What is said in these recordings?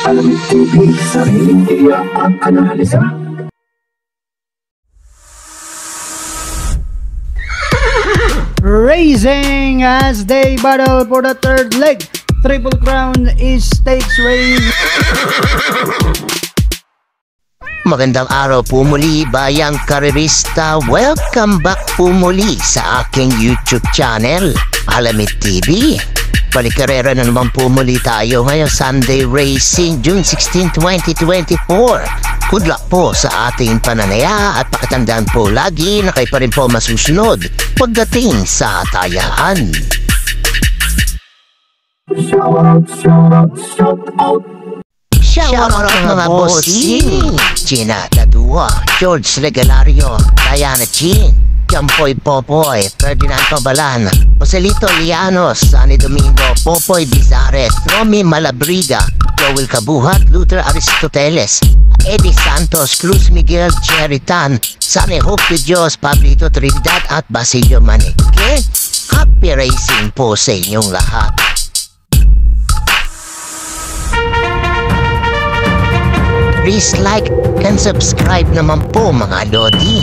Alamin TV, sariling tiyak at analisa. Racing as they battle for the third leg. Triple Crown is stakes race. Magandang araw po muli, bayang karerista. Welcome back po muli sa aking YouTube channel, Alamid TV. Balikarera na naman po muli tayo ngayong Sunday Racing, June 16, 2024. Good luck po sa ating pananaya at pakatandaan po lagi na kayo pa rin po masusunod pagdating sa tayaan. Shout out mga bossing! Gina Dadua, George Regalario, Diana Chin, Jampoy Popoy, Ferdinand Pabalan, Joselito Lianos, Sunny Domingo, Popoy Bizares, Romy Malabriga, Joel Kabuhat, Luther Aristoteles, Eddie Santos, Cruz Miguel, Jerry Tan, Sunny Hope de Dios, Pablito Trinidad at Basilio Manique. Happy racing po sa inyong lahat. Please like and subscribe naman po mga lodi.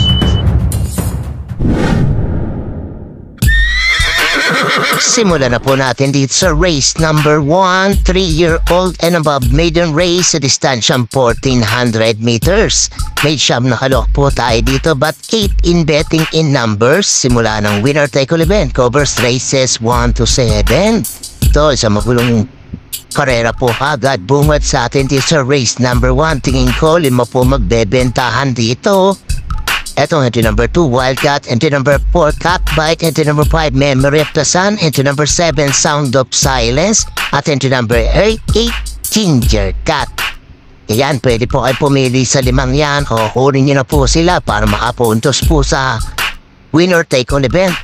Simulan na po natin dito sa race number 1, 3-year-old and above maiden race sa distansyang 1400 meters. May siyam na kalok po tayo dito but 8 in betting in numbers. Simula ng winner take all event covers races 1 to 7. Ito sa magulong karera po agad bungad sa atin dito sa race number 1. Tingin ko 5 po magbebentahan dito. Etong entry number 2, Wildcat. Entry number 4, Catbite. Entry number 5, Memory of the Sun. Entry number 7, Sound of Silence. At entry number 8, Ginger Cat. Ayan, pwede po kayo pumili sa 5 yan o kunin nyo na po sila para makapuntos po sa winner take all event.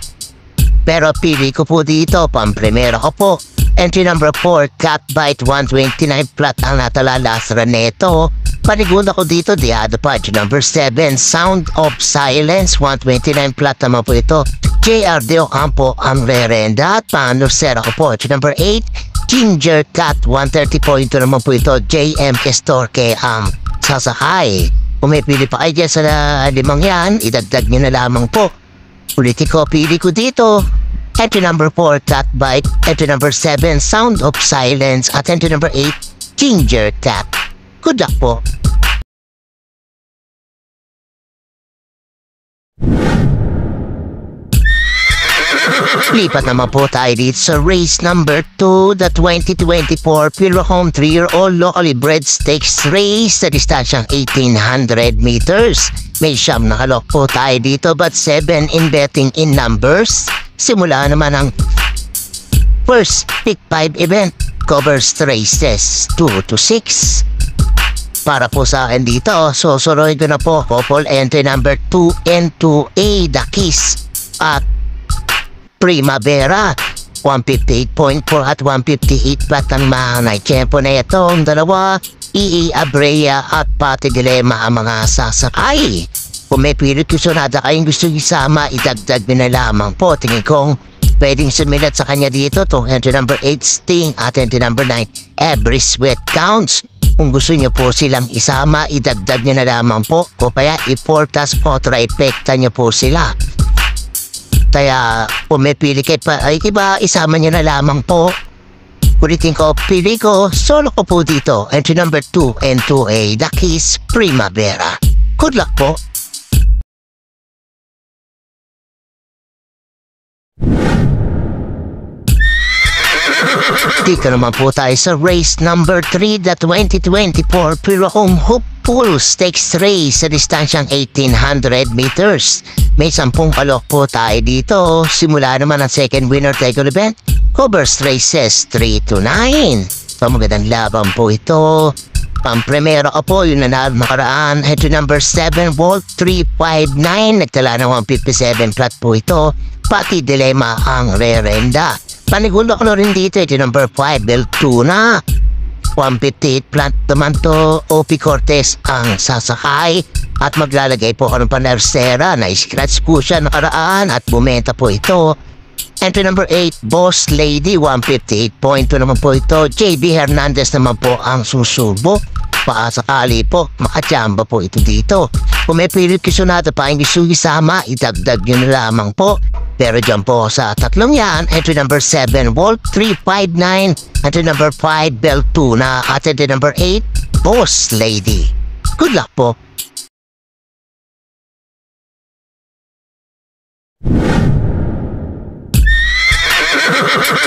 Pero pili ko po dito, pang-primera ko po. Entry number 4, Catbite, 129 flat ang natalalasra neto. Panigunda ko dito, the other part. Number 7, Sound of Silence, 129 flat naman po ito. JR De Ocampo ang rerenda. At panusera ko po. Number 8, Ginger Cat, 130 point naman po ito. JM Estorque ang sasakay. Kung may pili pa kayo dyan sa 5 yan, idagdag nyo na lamang po. Ulitin ko, pili ko dito. Entry number 4, Catbite. Entry number 7, Sound of Silence. At entry number 8, Ginger Cat. Good luck po. Lipat naman po tayo dito sa race number 2, the 2024 Puro Home 3-year-old locally bred stakes race sa distansyang 1800 meters. May siyam na kalok po tayo dito but 7 in betting in numbers. Simula naman ang first pick 5 event covers races 2 to 6. Para po sa akin dito, susunod ko na po couple entry number 2 and 2A, The Kiss at Primavera, 158.4 at 158 flat ang mga tempo na itong dalawa. EE Abrea at Pati Dilema ang mga sasakay. Kung may pilit kusunada kayong gusto isama, idagdag na lamang po. Tingin kong pwedeng sumilat sa kanya dito itong entry number 8 Sting at entry number 9 Every Sweat Counts. Kung gusto niyo po silang isama, idagdag niyo na lamang po. O kaya i-forecast po, trifecta niyo po sila. Kaya kung may pili kayo pa, ay iba, isama niyo na lamang po. Ulitin ko, pili ko, solo ko po dito. Entry number 2 and 2A, The Kiss, Primavera. Good luck po. Dito naman po tayo sa race number 3, the 2024 Puro Home Hopeful Stakes Race sa distansyang 1800 meters. May 10 kalok po tayo dito. Simula naman ang second winner take all event. Covers races 3 to 9. Pamagandang laban po ito. Pang-primero ko po yung nanalo makaraan. Entry number 7, Volt 359. Nagtala ng 157 flat po ito. Pati Dilema ang rerenda. Panigulo ko na rin dito, ito number 5, Beltuna. 158 plant naman to, OP Cortez ang sasakay. At maglalagay po ako ng panersera na scratch po siya nakaraan at bumenta po ito. Entry number 8, Boss Lady, 158.2 naman po ito. JB Hernandez naman po ang susubo. Paasakali po, makachamba po ito dito. Kung may pilit kisonado pa ang gusto isama, idagdag nyo na lamang po. Pero dyan po sa tatlong yan, entry number 7, Walt 359. Entry number 5, Bell 2 na. At entry number 8, Boss Lady. Good luck po.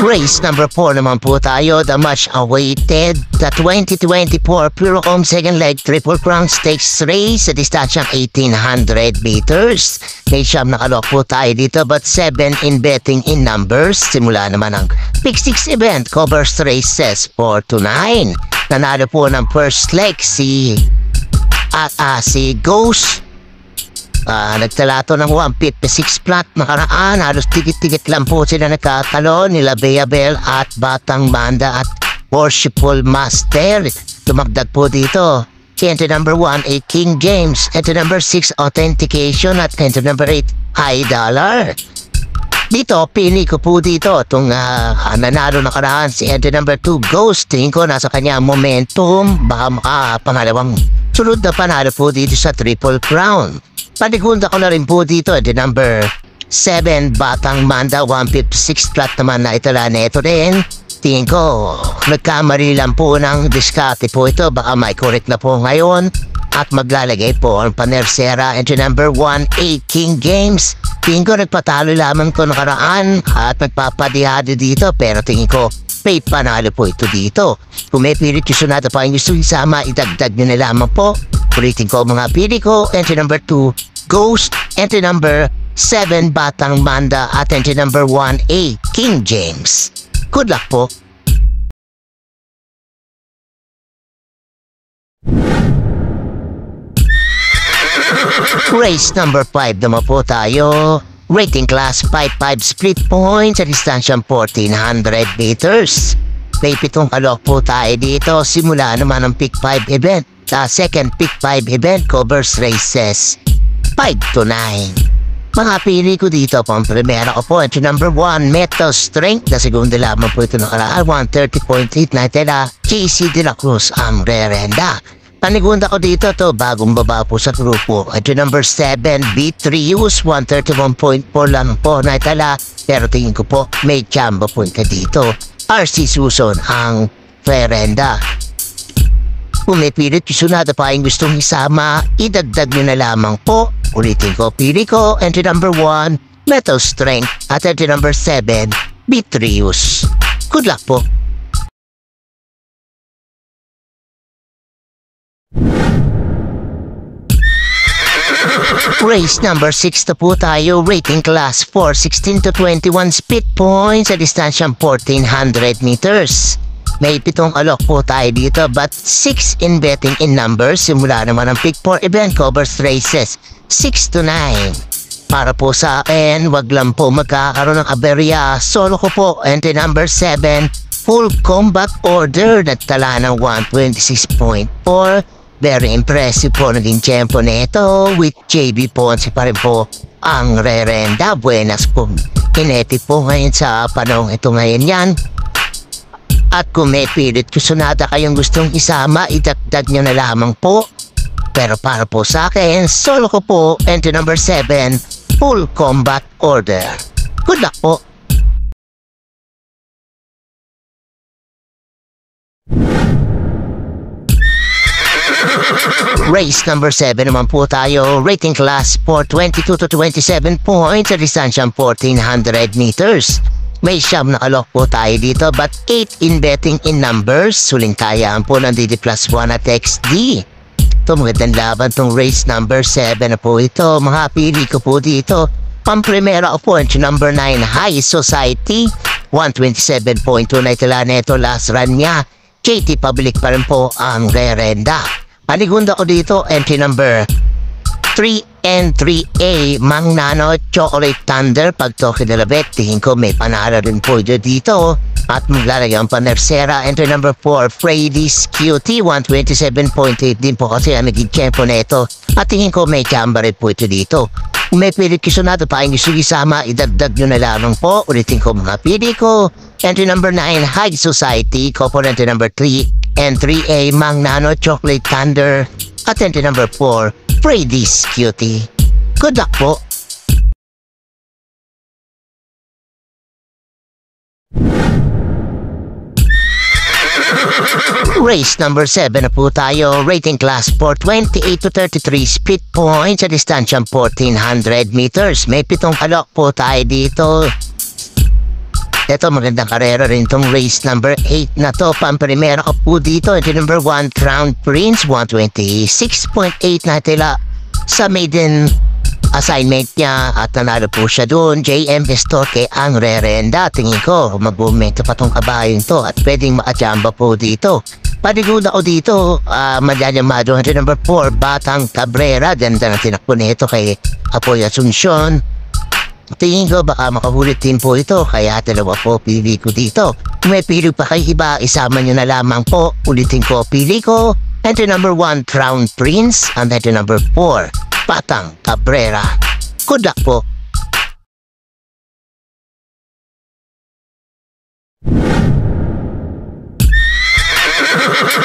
Race number 4 naman po tayo, the much awaited, the 2024 Pure Home Second Leg Triple Crown Stakes Race sa distansyang 1800 meters. May siyam nakalok po tayo dito but 7 in betting in numbers. Simula naman ang Pick 6 event covers races 4 to 9. Nanalo po ng first leg si Ghost. Nagtalato ng 156 flat nakaraan. Halos tigit-tigit lang po sila nagkatalo nila Beabel at Batang Manda at Worshipful Master. Tumagdag po dito si entry number 1, a King James, entry number 6, Authentication at entry number 8, High Dollar. Dito, pili ko po dito itong nanalo nakaraan si entry number 2, Ghost. Tingin ko nasa kanya momentum, baka pangalawang sunod na panalo po dito sa Triple Crown. Panigunda ko na rin po dito, the number 7, Batang Manda, 156 flat naman na itala na ito rin. Tingin ko, nagkamali lang po ng diskarte po ito, baka may correct na po ngayon. At maglalagay po ang panersera, entry number 1, 8 King Games. Tingin ko nagpatalo lamang ko nakaraan at nagpapadihado dito, pero tingin ko, may panalo po ito dito. Kung may pilit yung sunada pa yung gusto isama, idagdag nyo na lamang po. Ulitin ko mga pili ko, entry number 2, Ghost, entry number 7, Batang Manda, at entry number 1A, King James. Good luck po. Race number 5 naman po tayo. Rating class 5-5 split points sa distansyang 1400 meters. May 7 kalok po tayo dito. Simula naman ang Pick 5 event. Sa second Pick 5 event covers races 5 to 9. Mga pili ko dito pang primera ko po, entry number 1, Metal Strength, na segunda lamang po ito nakaraan, 130.8 na tela, JC De La Cruz ang rerenda. Panigunda ko dito to, bagong baba po sa grupo, entry number 7, B3Us, 131.4 lang po na tela, pero tingin ko po may chamba po ito dito. RC Suson ang rerenda. Kung may pilit kisunada pa yung gustong isama, idagdag nyo na lamang po. Ulitin ko, pili ko, entry number 1, Metal Strength, at entry number 7, Beatrius. Good luck po. Race number 6 na po tayo, rating class 4, 16 to 21 speed points sa distansyang 1400 meters. May 7 alok po tayo dito but 6 in betting in numbers. Simula naman ang Pick 4 event covers races 6 to 9. Para po sa akin, wag lang po magkakaroon ng aberya. Solo ko po, entry number 7, Full Combat Order, nagtala ng 126.4. Very impressive po naging tempo nito with JB Ponce pa rin po ang rerenda. Buenas po. Kinetic po ngayon sa panahon ito ngayon yan. At kung may pilit kusunada kayong gustong isama, idagdag nyo na lamang po. Pero para po sa akin, solo ko po, entry number 7, Full Combat Order. Good luck po. Race number 7 naman po tayo, rating class for 22 to 27 points sa distansyang 1400 meters. May siyam na alok po tayo dito but 8 in betting in numbers. Suling kayaan po ng DD plus 1 at XD. Ito magandang laban tong race number 7 na po ito. Mga pili ko po dito. Pamprimera ko po entry number 9, High Society. 127.2 na itala neto last run niya. JT Public pa rin po ang rerenda. Panigunda ko dito, entry number 3 and 3A, Mang Nano Chocolate Thunder. Pag to kinalabit, tingin ko may panalo rin po dito. At maglalagay ang panersera, entry number 4, Freddy's QT, 127.8 din po kasi ang naging tempo na ito. At tingin ko may chamba rin po ito dito. Kung may pilit kisonado pa ang gusto isama, idagdag nyo na lamang po. Ulitin ko mga pili ko. Entry number 9, High Society. Couple entry number 3, and 3A, Mang Nano Chocolate Thunder. At entry number 4, Freddy's Cutie. Good luck po. Race number 7 na po tayo. Rating class for 28 to 33 speed points sa distansyang 1400 meters. May 7 kalok po tayo dito. Ito, magandang karera rin itong race number 8 na to. Pamprimera ko po dito. Ito number 1, Crown Prince, 126.8 na tila sa maiden assignment niya at nanalo po siya doon. JM Estorque ang rerenda. Tingin ko, mag-bumento pa tong kabayo to at pwedeng maachamba po dito. Panigod ako dito, madayamado. Ito number 4, Batang Cabrera. Ganda na tinakbo nito kay Apoy Asuncion. Tingin ko baka makahulit din po ito, kaya dalawa po pili ko dito. Kung may pili pa kayo iba, isama nyo na lamang po. Ulitin ko, pili ko. Enter number 1, Crown Prince. And enter number 4, Batang Cabrera. Good luck po.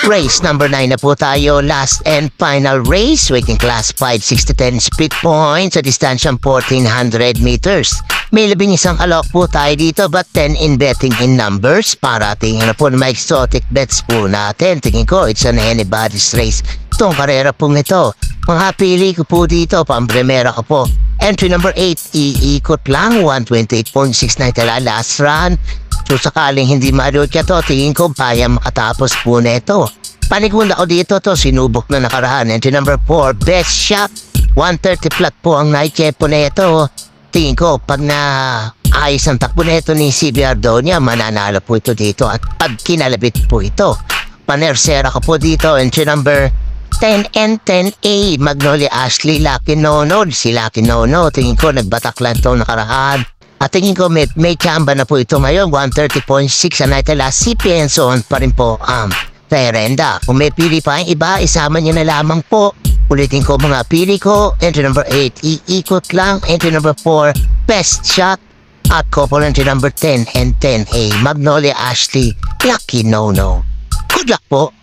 Race number 9 na po tayo. Last and final race. Waiting class 5, 6 to 10 speed points sa distansyang 1400 meters. May 11 alok po tayo dito but 10 in betting in numbers. Para tingin na po na may exotic bets po natin. Tingin ko it's an anybody's race. Itong karera pong ito. Mga pili ko po dito. Pampremera ko po. Entry number 8, iikot lang. 128.69 tala last run. So sakaling hindi marunod ka to, tingin ko kaya makatapos po na ito. Panigund ako dito to, sinubok na nakaraan. Entry number 4, Best Shot. 130 flat po ang naikepo na ito. Tingin ko pag na ayos ang takbo na ito ni CB Ardonia, mananalo po ito dito at pag kinalabit po ito. Panersera ko po dito, entry number 10 and 10A, Magnolia Ashley, Lucky Nono. Si Lucky Nono, tingin ko nagbatak lang ito nakaraan. At tingin ko may chamba na po ito ngayon, 130.6 ang naitala. Si Pienson pa rin po ang rerenda. Kung may pili pa ang iba, isama niyo na lamang po. Ulitin ko mga pili ko. Entry number 8, iikot lang. Entry number 4, Best Shot. At couple entry number 10 and 10A, Magnolia Ashley, Lucky Nono. Good luck po.